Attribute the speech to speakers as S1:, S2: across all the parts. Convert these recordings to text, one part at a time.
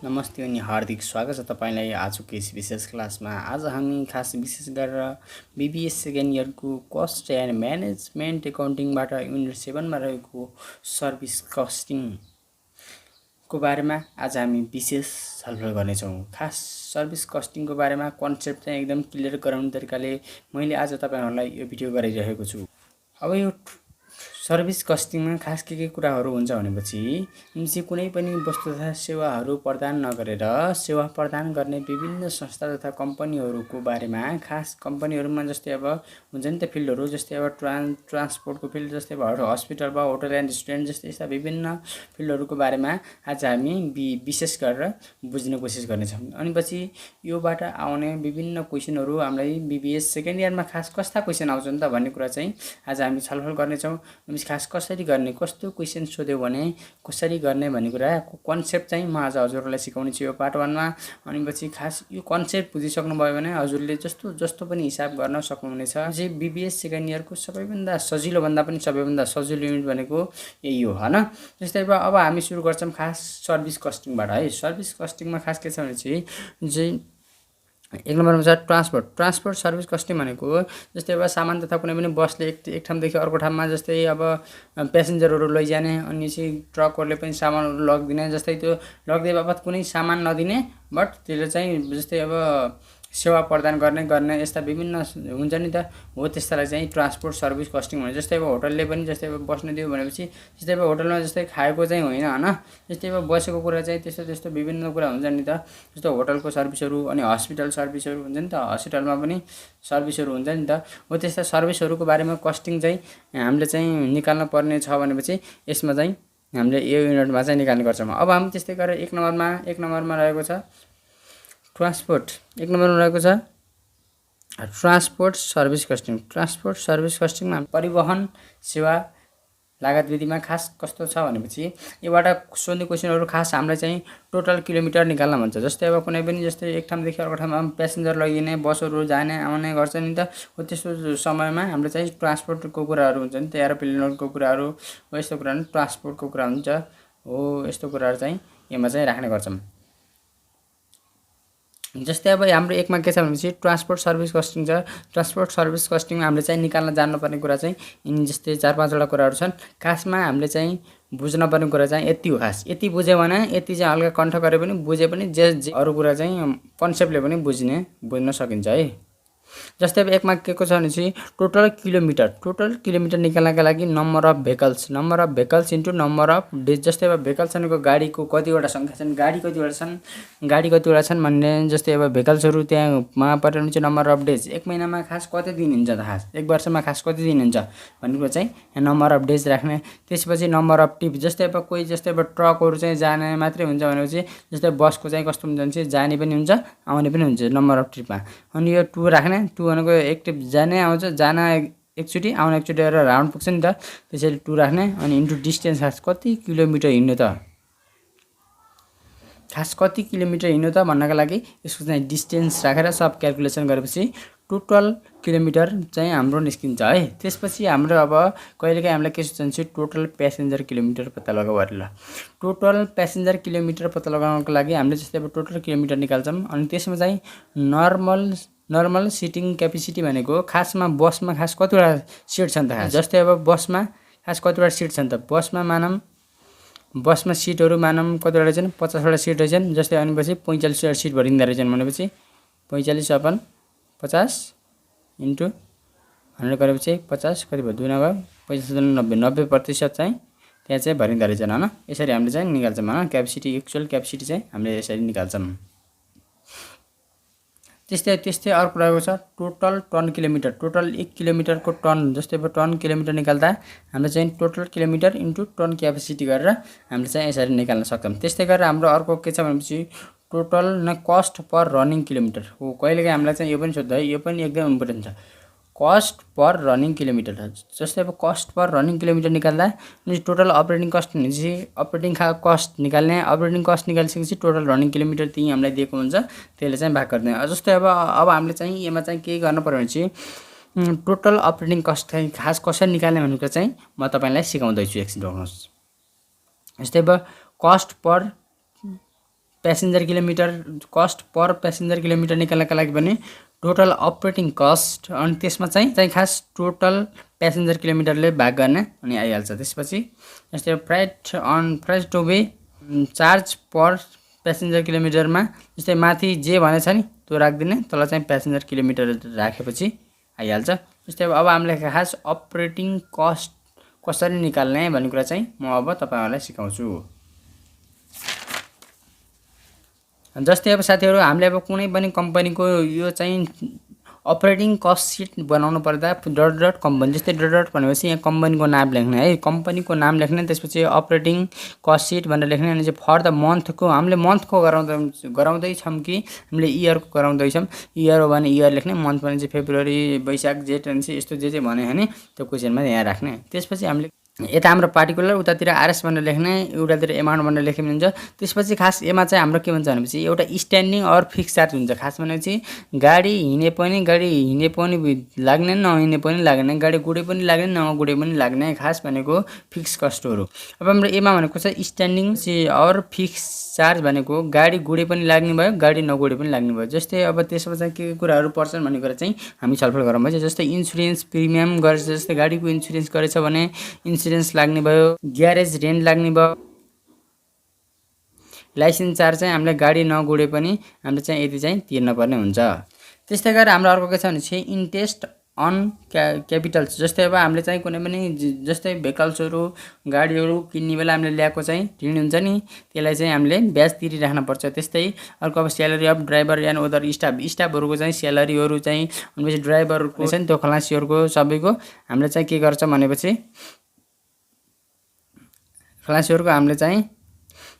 S1: नमस्ते अनि हार्दिक स्वागत छ तपाईँलाई आजको यस विशेष क्लासमा। आज हामी खास विशेष गरेर बीबीएस सेकेन्ड इयरको कस्ट एन्ड म्यानेजमेन्ट एकाउन्टिङबाट युनिट 7 मा रहेको सर्भिस कस्टिङको बारेमा आज हामी विशेष छलफल गर्नेछौँ। खास सर्भिस कस्टिङको बारेमा कन्सेप्ट चाहिँ एकदम क्लियर गराउने तरिकाले मैले आज तपाईँहरूलाई यो भिडियो गराइरहेको छु। अब यो सर्भिस कस्टिङमा खास के कुराहरू हुन्छ भनेपछि कुनै पनि वस्तु तथा सेवाहरू प्रदान नगरेर सेवा प्रदान गर्ने विभिन्न संस्था तथा कम्पनीहरूको बारेमा, खास कम्पनीहरूमा जस्तै अब हुन्छ नि त फिल्डहरू, जस्तै अब ट्रान्सपोर्टको फिल्ड, जस्तै अब हस्पिटल भयो, होटल एन्ड रेस्टुरेन्ट जस्तै यस्ता विभिन्न फिल्डहरूको बारेमा आज हामी विशेष गरेर बुझ्ने कोसिस गर्नेछौँ। अनि पछि योबाट आउने विभिन्न क्वेसनहरू हामीलाई बीबीएस सेकेन्ड इयरमा खास कस्ता क्वेसन आउँछन् त भन्ने कुरा चाहिँ आज हामी छलफल गर्नेछौँ। खास कसरी गर्ने, कस्तो क्वेसन सोध्यो भने कसरी गर्ने भन्ने कुराको कन्सेप्ट चाहिँ म आज हजुरहरूलाई सिकाउने छु यो पार्ट 1 मा। अनि पछि खास यो कन्सेप्ट बुझिसक्नु भयो भने हजुरले जस्तो पनि हिसाब गर्न सक्नुहुनेछ। चाहिँ बीबीएस सेकेन्ड इयरको सबैभन्दा सजिलो भन्दा पनि सबैभन्दा सजिलो युनिट भनेको यही हो हैन। जस्तै अब हामी सुरु गर्छौँ खास सर्भिस कस्टिङबाट है। सर्भिस कस्टिङमा खास के छ भने चाहिँ एक नम्बरमा छ ट्रान्सपोर्ट सर्भिस कस्टिङ भनेको जस्तै अब सामान तथा कुनै पनि बसले एक ठाउँदेखि अर्को ठाउँमा, जस्तै अब प्यासेन्जरहरू लैजाने, अनि चाहिँ ट्रकहरूले पनि सामानहरू लगिदिने, जस्तै त्यो लग्दै बापत कुनै सामान नदिने, बट त्यसले चाहिँ जस्तै अब सेवा प्रदान गर्ने यस्ता विभिन्न हुन्छ नि त, हो त्यस्तालाई चाहिँ ट्रान्सपोर्ट सर्भिस कस्टिङ भन्छ। जस्तै अब होटलले पनि जस्तै अब बस्न दियो भनेपछि जस्तै अब होटलमा जस्तै खाएको चाहिँ होइन हैन, जस्तै अब बसेको कुरा चाहिँ त्यस्तो विभिन्न कुरा हुन्छ नि त। जस्तो होटलको सर्भिसहरू अनि हस्पिटल सर्भिसहरू हुन्छ नि त, हस्पिटलमा पनि सर्भिसहरू हुन्छ नि त, हो त्यस्ता सर्भिसहरूको बारेमा कस्टिङ चाहिँ हामीले चाहिँ निकाल्न पर्ने छ भनेपछि यसमा चाहिँ हामीले यो युनिटमा चाहिँ निकाल्ने गर्छौँ। अब हामी त्यस्तै गरेर एक नम्बरमा रहेको छ ट्रान्सपोर्ट। एक नम्बरमा रहेको छ transport service costing. Transport service कस्टिङमा परिवहन सेवा लागत विधिमा खास कस्तो छ भनेपछि योबाट सोध्ने क्वेसनहरू खास हामीलाई चाहिँ टोटल किलोमिटर निकाल्न भन्छ। जस्तै अब कुनै पनि जस्तै एक ठाउँदेखि अर्को ठाउँमा प्यासेन्जर लगिने बसहरू जाने आउने गर्छ नि त, हो त्यस्तो समयमा हामीले चाहिँ ट्रान्सपोर्टको कुराहरू हुन्छ नि त, एरोप्लेनहरूको कुराहरू हो, यस्तो कुराहरू ट्रान्सपोर्टको कुरा हुन्छ हो, यस्तो कुराहरू चाहिँ यसमा चाहिँ राख्ने गर्छौँ। जस्तै अब हाम्रो एकमा के छ भनेपछि ट्रान्सपोर्ट सर्भिस कस्टिङ छ। ट्रान्सपोर्ट सर्भिस कस्टिङमा हामीले चाहिँ निकाल्न जान्नुपर्ने कुरा चाहिँ यिनी जस्तै 4-5 वटा कुराहरू छन्। खासमा हामीले चाहिँ बुझ्नुपर्ने कुरा चाहिँ यति हो। खास यति बुझ्यो भने यति चाहिँ हल्का कण्ठ गरे पनि बुझे पनि जे अरू कुरा चाहिँ कन्सेप्टले पनि बुझ्न सकिन्छ है। जस्तै अब एकमा के को छ भनेपछि टोटल किलोमिटर निकाल्नका लागि number of vehicles into number of days. जस्तै अब भेकल्स भनेको गाडीको कतिवटा सङ्ख्या छन्, गाडी कतिवटा छन् भन्ने। जस्तै अब भेकल्सहरू त्यहाँमा पऱ्यो भने चाहिँ नम्बर अफ डेज, एक महिनामा खास कति दिन हुन्छ त, खास एक वर्षमा खास कति दिन हुन्छ भन्ने कुरा चाहिँ नम्बर अफ डेज राख्ने। त्यसपछि नम्बर अफ ट्रिप, जस्तै अब कोही जस्तै अब ट्रकहरू चाहिँ जाने मात्रै हुन्छ भनेपछि जस्तै बसको चाहिँ कस्तो हुन्छ भने चाहिँ जाने पनि हुन्छ आउने पनि हुन्छ नम्बर अफ ट्रिपमा। अनि यो 2 राख्ने। 2 भनेको एक ट्रिप जाने आउँछ, जाना एकचोटि आउने एकचोटि गरेर राउन्ड पुग्छ नि त, त्यसैले 2 राख्ने। अनि इन्टु डिस्टेन्स, खास कति किलोमिटर हिँड्नु त, खास कति किलोमिटर हिँड्नु त भन्नका लागि यसको चाहिँ डिस्टेन्स राखेर सब क्याल्कुलेसन गरेपछि टोटल किलोमिटर चाहिँ हाम्रो निस्किन्छ है। त्यसपछि हाम्रो अब कहिलेकाहीँ हामीलाई के सोध्छ भने टोटल प्यासेन्जर किलोमिटर पत्ता लगाऊ अरे। ल टोटल प्यासेन्जर किलोमिटर पत्ता लगाउनको लागि हामीले जस्तै अब टोटल किलोमिटर निकाल्छौँ। अनि त्यसमा चाहिँ नर्मल सिटिङ क्यापेसिटी भनेको खासमा बसमा खास कतिवटा सिट छन् त, जस्तै अब बसमा खास कतिवटा सिट छन् त, बसमा सिटहरू मानौँ कतिवटा छन्, 50 वटा सिट रहेछन्। जस्तै अनिपछि 45 वटा सिट भरिँदा रहेछन् भनेपछि 45 अपन 50 इन्टु 100 गरेपछि 50 कति भयो, 2 नभए 95 90% चाहिँ त्यहाँ चाहिँ भरिँदा रहेछन् हैन। यसरी हामीले चाहिँ निकाल्छौँ हैन, एक्चुअल क्यापेसिटी चाहिँ हामीले यसरी निकाल्छौँ। त्यस्तै अर्को रहेको छ टोटल टन किलोमिटर। टोटल 1 किलोमिटरको टन, जस्तै अब टन किलोमिटर निकाल्दा हामीले चाहिँ total kilometre into ton capacity गरेर हामीले चाहिँ यसरी निकाल्न सक्छौँ। त्यस्तै गरेर हाम्रो अर्को के छ भनेपछि total cost per running kilometre हो। कहिलेकाहीँ हामीलाई चाहिँ यो पनि सोध्छ है, यो पनि एकदम इम्पोर्टेन्ट छ, कस्ट पर रनिङ किलोमिटर। जस्तै अब कस्ट पर रनिङ किलोमिटर निकाल्दा टोटल अपरेटिङ कस्ट भनेपछि अपरेटिङ कस्ट निकाल्ने, अपरेटिङ कस्ट निकालिसकेपछि टोटल रनिङ किलोमिटर त्यही हामीलाई दिएको हुन्छ, त्यसले चाहिँ भाग गरिदिने। जस्तै अब हामीले चाहिँ यसमा चाहिँ के गर्नु पर्यो भने चाहिँ टोटल अपरेटिङ कस्ट चाहिँ खास कसरी निकाल्ने भनेको चाहिँ म तपाईँलाई सिकाउँदैछु, एकछिन रोक्नुहोस्। जस्तै अब प्यासेन्जर किलोमिटर कस्ट पर प्यासेन्जर किलोमिटर निकाल्नका लागि भने टोटल अपरेटिङ कस्ट अनि त्यसमा चाहिँ खास टोटल प्यासेन्जर किलोमिटरले भाग गर्ने अनि आइहाल्छ। त्यसपछि जस्तै प्राइस टु बे चार्ज पर प्यासेन्जर किलोमिटरमा जस्तै माथि जे भनेछ नि त्यो राखिदिने, तल चाहिँ प्यासेन्जर किलोमिटर राखेपछि आइहाल्छ। जस्तै अब हामीले खास अपरेटिङ कस्ट कसरी निकाल्ने भन्ने कुरा चाहिँ म अब तपाईहरुलाई सिकाउँछु। जस्तै अब साथीहरु हामीले अब कुनै पनि कम्पनीको यो चाहिँ अपरेटिङ कस्ट सिट बनाउनु पर्दा डट कम्पनी जस्तै डट भनेपछि यहाँ कम्पनीको नाम लेख्ने है, कम्पनीको नाम लेख्ने, त्यसपछि अपरेटिङ कस्ट सिट भनेर लेख्ने अनि चाहिँ फर द मन्थको हामीले मन्थको गराउँदै छौं कि हामीले इयरको गराउँदैछौं। इयर हो भने इयर लेख्ने, मन्थ भने चाहिँ फेब्रुअरी वैशाख जेठ अनि यस्तो जे भने हैन त्यो क्वेशनमा यहाँ राख्ने। त्यसपछि हामीले यता हाम्रो पार्टिकुलर उतातिर आरएस भनेर लेख्ने, उतातिर अमाउन्ट भनेर लेख्ने हुन्छ। त्यसपछि खास एमा चाहिँ हाम्रो के भन्छ भनेपछि एउटा स्ट्यान्डिङ और फिक्स चार्ज हुन्छ। खास भनेपछि गाडी हिँडे पनि लाग्ने, नहिँडे पनि लाग्ने, गाडी गुडे पनि लाग्ने, नगुडे पनि लाग्ने, खास भनेको फिक्स कस्टहरु। अब हाम्रो एमा भनेको चाहिँ स्ट्यान्डिङ और फिक्स चार्ज भनेको गाडी गुडे पनि लाग्ने भयो, गाडी नगुडे पनि लाग्ने भयो। जस्तै अब त्यसमा चाहिँ के कुराहरु पर्छन् भन्ने कुरा चाहिँ हामी छलफल गरौँ है। जस्तै इन्स्योरेन्स प्रिमियम गरेछ, जस्तै गाडीको इन्स्योरेन्स गरेछ भने इन्स्योरेन्स लाग्ने भयो, ग्यारेज रेन्ट लाग्ने भयो, लाइसेन्स चार्ज चाहिँ हामीले गाडी नगुडे पनि हामीले चाहिँ यति चाहिँ तिर्न पर्ने हुन्छ। त्यस्तै गरेर हाम्रो अर्को के छ भने चाहिँ इन्ट्रेस्ट अन क्यापिटल। जस्तै अब हामीले चाहिँ कुनै पनि जस्तै भेकल्सहरु गाडीहरु किन्ने बेला हामीले ल्याएको चाहिँ ऋण हुन्छ नि, त्यसलाई चाहिँ हामीले ब्याज तिरिराख्न पर्छ। त्यस्तै अर्को अब salary of driver and other स्टाफहरुको चाहिँ स्यालेरीहरु चाहिँ अनि ड्राइभरको चाहिँ त्यो खलासीहरुको सबैको हामीले चाहिँ के गर्छ भनेपछि खलासीहरुको हामीले चाहिँ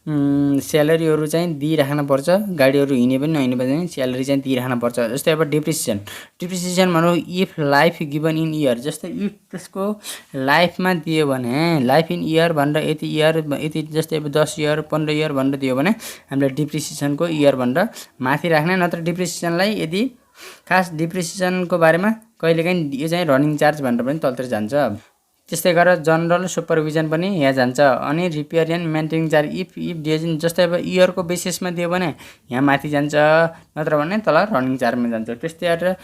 S1: स्यालेरीहरु चाहिँ दिइराख्न पर्छ। गाडीहरु हिँडे पनि नहिँडे पनि स्यालेरी चाहिँ दिइराख्न पर्छ। जस्तै अब डिप्रिसिएसन भनौं if life given in year. जस्तै इफ त्यसको लाइफमा दियो भने लाइफ इन इयर भनेर यति जस्तै अब 10 इयर 15 इयर भनेर दियो भने हामीले डिप्रिसिएसनको इयर भनेर माथि राख्ने। नत्र डिप्रिसिएसनलाई यदि खास डिप्रिसिएसनको बारेमा कहिलेकाहीँ यो चाहिँ रनिङ चार्ज भनेर पनि तलतिर जान्छ। त्यस्तै गरेर जनरल सुपरभिजन पनि यहाँ जान्छ। अनि repair and maintaining charge if डिएजन जस्तै अब इयरको बेसिसमा दियो भने यहाँ माथि जान्छ, नत्र भने तल रनिङ चार्जमा जान्छ। त्यस्तै गरेर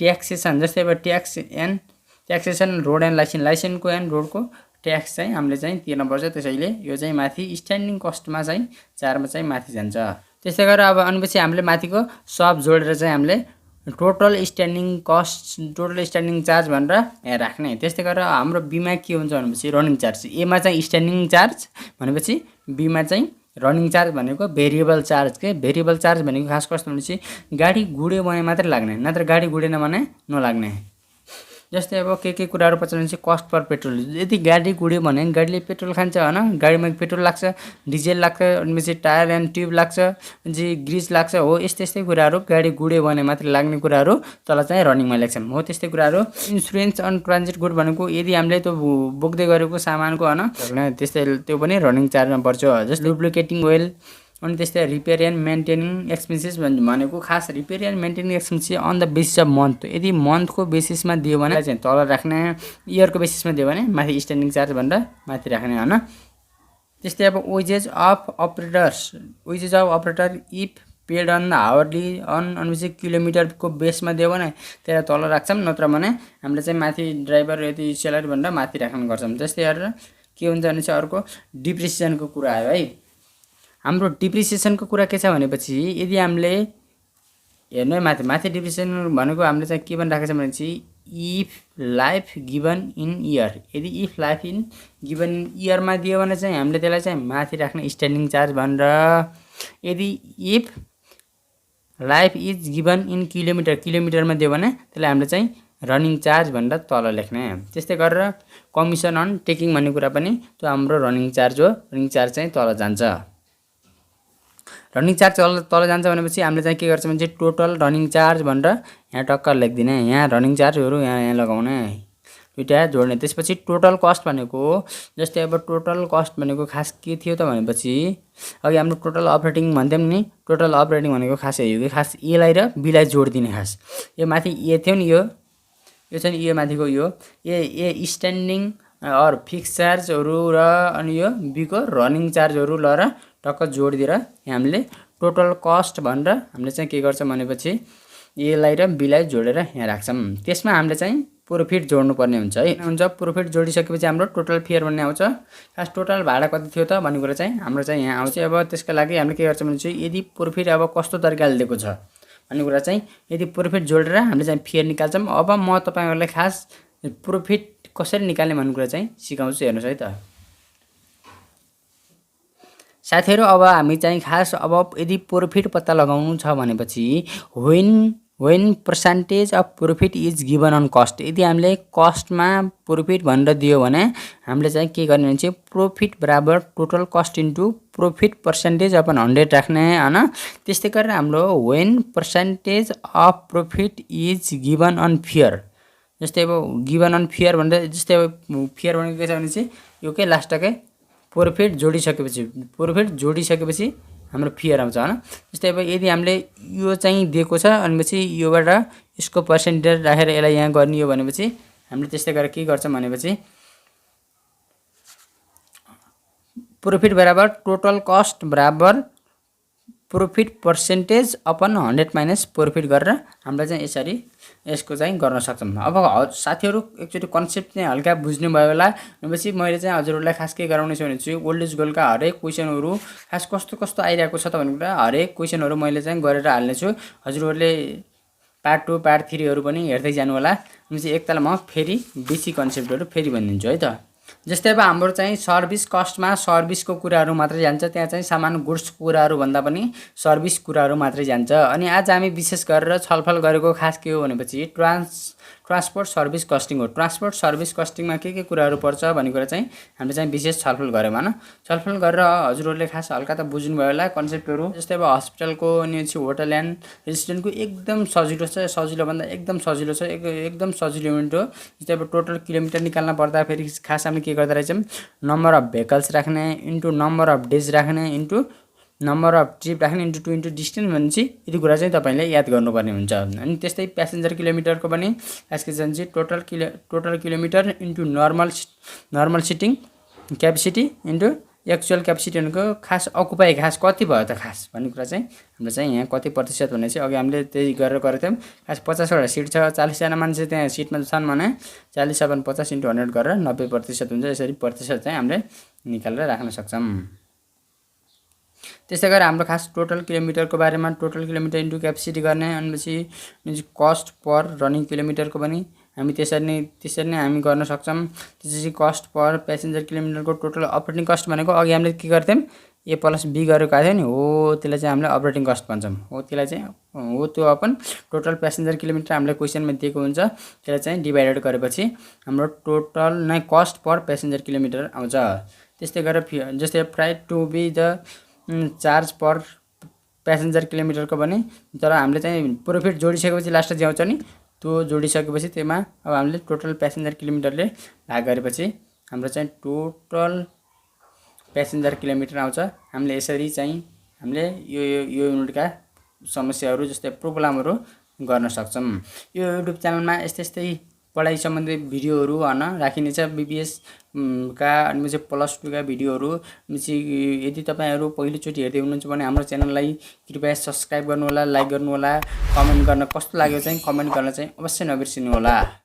S1: ट्याक्सेसन जस्तै अब ट्याक्सेसन रोड एन्ड लाइसेन्सको एन्ड रोडको ट्याक्स चाहिँ हामीले चाहिँ तिर्नुपर्छ। त्यसैले यो चाहिँ माथि स्ट्यान्डिङ कस्टमा चाहिँ चारमा चाहिँ माथि जान्छ। त्यस्तै गरेर अब अनिपछि हामीले माथिको सब जोडेर चाहिँ हामीले total standing cost total standing charge भनेर यहाँ राख्ने। त्यस्तै गरेर हाम्रो बीमा के हुन्छ भनेपछि रनिङ चार्ज। एमा चाहिँ स्ट्यान्डिङ चार्ज भनेपछि बीमा चाहिँ रनिङ चार्ज भनेको भेरिएबल चार्ज के। भेरिएबल चार्ज भनेको खास कस्तो भनेपछि गाडी गुड्यो भने मात्र लाग्ने, नत्र गाडी गुडेन भने नलाग्ने। जस्तै अब के कुराहरु पर्छ भने चाहिँ कस्ट पर पेट्रोल। यदि गाडी गुड्यो भने गाडीले पेट्रोल खान्छ हैन, गाडीमा पेट्रोल लाग्छ, डिजेल लाग्छ, अनि टायर एन्ड ट्युब लाग्छ, अनि ग्रिज लाग्छ हो। यस्तै कुराहरु गाडी गुड्यो भने मात्र लाग्ने कुराहरु तल चाहिँ रनिङमा लेख्छन् हो। त्यस्तै कुराहरु इन्स्योरेन्स अन ट्रान्जिट गुड भनेको यदि हामीले त्यो बोक्दै गरेको सामानको हैन त्यस्तै त्यो पनि रनिङ चार्जमा पर्छ। जस्तै डुप्लिकेटिङ ओइल अनि त्यस्तै रिपेयर एन्ड मेन्टेनिङ एक्सपेन्सेस भनेको खास repair and maintaining expenses on the basis of month. यदि मन्थको बेसिसमा दियो भने चाहिँ तल राख्ने, इयरको बेसिसमा दियो भने माथि स्ट्यान्डिङ चार्ज भनेर माथि राख्ने हैन। त्यस्तै अब wages of operator if paid on hourly अनि किलोमिटरको बेसमा दियो भने त्यसलाई तल राख्छौं, नत्र भने हामीले चाहिँ माथि ड्राइभर यति स्यालेरी भनेर माथि राख्ने गर्छौं। त्यस्तै गरेर के हुन्छ भने चाहिँ अर्को डिप्रिसिएसनको कुरा आयो है। हाम्रो डिप्रिसिएसनको कुरा के छ भनेपछि यदि हामीले हेर्नु माथि डिप्रिसिएसन भनेको हामीले चाहिँ के भन्न राखेछ भने चाहिँ if life given in year. यदि if life in given in इयरमा दियो भने चाहिँ हामीले त्यसलाई चाहिँ माथि राख्ने स्ट्यान्डिङ चार्ज भनेर। यदि if life is given in किलोमिटरमा दियो भने त्यसलाई हामीले चाहिँ रनिङ चार्ज भनेर तल लेख्ने। त्यस्तै गरेर कमिसन अन टेकिङ भन्ने कुरा पनि त्यो हाम्रो रनिङ चार्ज हो। रनिङ चार्ज चाहिँ तल जान्छ। रनिङ चार्ज तल जान्छ भनेपछि हामीले चाहिँ के गर्छ भने चाहिँ टोटल रनिङ चार्ज भनेर यहाँ टक्क लेख्दिने। यहाँ रनिङ चार्जहरु यहाँ लगाउने, दुईटा जोड्ने। त्यसपछि टोटल कस्ट भनेको जस्तै अब टोटल कस्ट भनेको खास के थियो त भनेपछि अघि हाम्रो टोटल अपरेटिङ भन्थ्यौं नि। टोटल अपरेटिङ भनेको खास यही हो कि खास ए लाई र बी लाई जोड्दिने। खास यो माथि ए थियो नि, यो चाहिँ ए माथिको यो ए स्ट्यान्डिङ और फिक्स चार्जहरु र अनि यो बी को रनिङ चार्जहरु ल र टक्क जोडिदिएर हामीले टोटल कस्ट भनेर हामीले चाहिँ के गर्छ भनेपछि एलाई र बीलाई जोडेर यहाँ राख्छौँ। त्यसमा हामीले चाहिँ प्रोफिट जोड्नु पर्ने हुन्छ है। हुन्छ प्रोफिट जोडिसकेपछि हाम्रो टोटल फेयर भन्ने आउँछ। खास टोटल भाडा कति थियो त भन्ने कुरा चाहिँ हाम्रो चाहिँ यहाँ आउँछ। अब त्यसका लागि हामीले के गर्छ भने चाहिँ यदि प्रोफिट अब कस्तो तरिकाले दिएको छ भन्ने कुरा चाहिँ यदि प्रोफिट जोडेर हामीले चाहिँ फेयर निकाल्छौँ। अब म तपाईहरुलाई खास प्रोफिट कसरी निकाल्ने भन्ने कुरा चाहिँ सिकाउँछु, हेर्नुस् है त साथीहरु। अब हामी चाहिँ खास अब यदि प्रोफिट पत्ता लगाउनु छ भनेपछि when percentage of profit is given on cost, यदि हामीले कस्टमा प्रोफिट भनेर दियो भने हामीले चाहिँ के गर्ने भने चाहिँ प्रोफिट बराबर total cost into profit percentage upon 100 राख्ने हैन। त्यस्तै गरेर हाम्रो when percentage of profit is given on fear, जस्तै अब गिवन अन फेयर भनेर जस्तै अब फेयर भनेको के छ भने चाहिँ यो के लास्टकै प्रोफिट जोडिसकेपछि हाम्रो फेयर आउँछ हैन। जस्तै अब यदि हामीले यो चाहिँ दिएको छ भनेपछि योबाट यसको पर्सेन्टेज राखेर यसलाई यहाँ गर्ने हो भनेपछि हामीले त्यस्तै गरेर के गर्छौं भनेपछि प्रोफिट बराबर टोटल कस्ट बराबर profit percentage upon 100 minus profit गरेर हामीले चाहिँ यसरी यसको चाहिँ गर्न सक्छौं। अब साथीहरु एकचोटी कन्सेप्ट चाहिँ हल्का बुझ्नु भयो होला भनेपछि मैले चाहिँ हजुरहरुलाई खास के गराउने छु भने चाहिँ ओल्ड इज गोल्ड का हरेक क्वेशनहरु खास कस्तो कस्तो आइराको छ त भन्ने कुरा हरेक क्वेशनहरु मैले चाहिँ गरेर हाल्ने छु। हजुरहरुले पार्ट 2 पार्ट 3 हरु पनि हेर्दै जानु होला। भनेपछि एकताल म फेरि बेसिक कन्सेप्टहरु फेरि भनिदिन्छु है त। जस्तै अब हाम्रो चाहिँ सर्भिस कस्टमा सर्भिसको कुराहरु मात्रै जान्छ, त्यहाँ चाहिँ सामान गुड्सको कुराहरु भन्दा पनि सर्भिस कुराहरु मात्रै जान्छ। अनि आज हामी विशेष गरेर छलफल गरेको खास के हो भनेपछि ट्रान्सपोर्ट सर्भिस कस्टिङ हो। ट्रान्सपोर्ट सर्भिस कस्टिङमा के कुराहरु पर्छ भन्ने कुरा चाहिँ हामीले चाहिँ विशेष छलफल गर्यौं हैन। छलफल गरेर हजुरहरुले खास हल्का त बुझ्नु भयो होला कन्सेप्टहरु। जस्तै अब हस्पिटलको अनि होटल एन्ड रेस्टुरेन्टको एकदम सजिलो छ, सजिलो भन्दा एकदम सजिलो छ, एकदम सजिलो युनिट हो। जस्तै अब टोटल किलोमिटर निकाल्न पर्दा फेरि खास हामी के गर्दा रहेछौं नम्बर अफ भेहिकल्स राख्ने इन्टु नम्बर अफ डेज राख्ने इन्टु नम्बर अफ ट्रिप राख्ने इन्टु 2 इन्टु डिस्टेन्स भनेपछि यति कुरा चाहिँ तपाईले याद गर्नुपर्ने हुन्छ। अनि त्यस्तै प्यासेन्जर किलोमिटरको पनि खास के चाहिँ total kilometre into normal sitting capacity into actual capacity भनेको खास अकुपाई खास कति भयो त खास भन्ने कुरा चाहिँ हाम्रो चाहिँ यहाँ कति प्रतिशत भन्ने चाहिँ अघि हामीले त्यही गरेर गरेथ्यौं। खास 50 वटा सिट छ, 40 जना मान्छे त्यहाँ सिटमा छन् भने 40 7 50 इन्टु 100 गरेर 90% हुन्छ। यसरी प्रतिशत चाहिँ हामीले निकालेर राख्न सक्छौं। त्यसै गरी हाम्रो खास टोटल किलोमिटरको बारेमा टोटल किलोमिटर इन्टु क्यापेसिटी गर्ने अनि कस्ट पर रनिङ किलोमिटरको पनि हामी त्यसरी नै हामी गर्न सक्छौं। त्यसपछि कस्ट पर प्यासेन्जर किलोमिटरको टोटल अपरेटिङ कस्ट भनेको अघि हामीले के गर्थ्यौं ए प्लस बी गरेको आयो नि हो, त्यसलाई चाहिँ हामीले अपरेटिङ कस्ट भन्छौं। हो त्यसलाई चाहिँ हो त्यो अपन टोटल प्यासेन्जर किलोमिटर हामीले क्वेशनमा दिएको हुन्छ, त्यसलाई चाहिँ डिभाइडेड गरेपछि हाम्रो टोटल नै कस्ट पर प्यासेन्जर किलोमिटर आउँछ। त्यस्तै गरेर जस्तै price to be the charge per passenger किलोमिटरको पनि तर हामीले चाहिँ प्रोफिट जोडिसकेपछि लास्ट चाहिँ आउँछ नि, त्यो जोडिसकेपछि त्यसमा अब हामीले टोटल प्यासेन्जर किलोमिटरले भाग गरेपछि हाम्रो चाहिँ टोटल प्यासेन्जर किलोमिटर आउँछ। हामीले यसरी चाहिँ हामीले यो युनिटका समस्याहरु जस्तै प्रोब्लमहरु गर्न सक्छौं। यो युट्युब च्यानलमा यस्तै पढाइ सम्बन्धी भिडियोहरु राखिनेछ। बीबीएस का अनि चाहिँ प्लस 2 का भिडियोहरु यदि तपाईहरु पहिलो चोटी हेर्दै हुनुहुन्छ भने हाम्रो च्यानललाई कृपया सब्स्क्राइब गर्नु होला, लाइक गर्नु होला, कमेन्ट गर्न कस्तो लाग्यो चाहिँ कमेन्ट गर्न चाहिँ अवश्य नबिर्सिनु होला।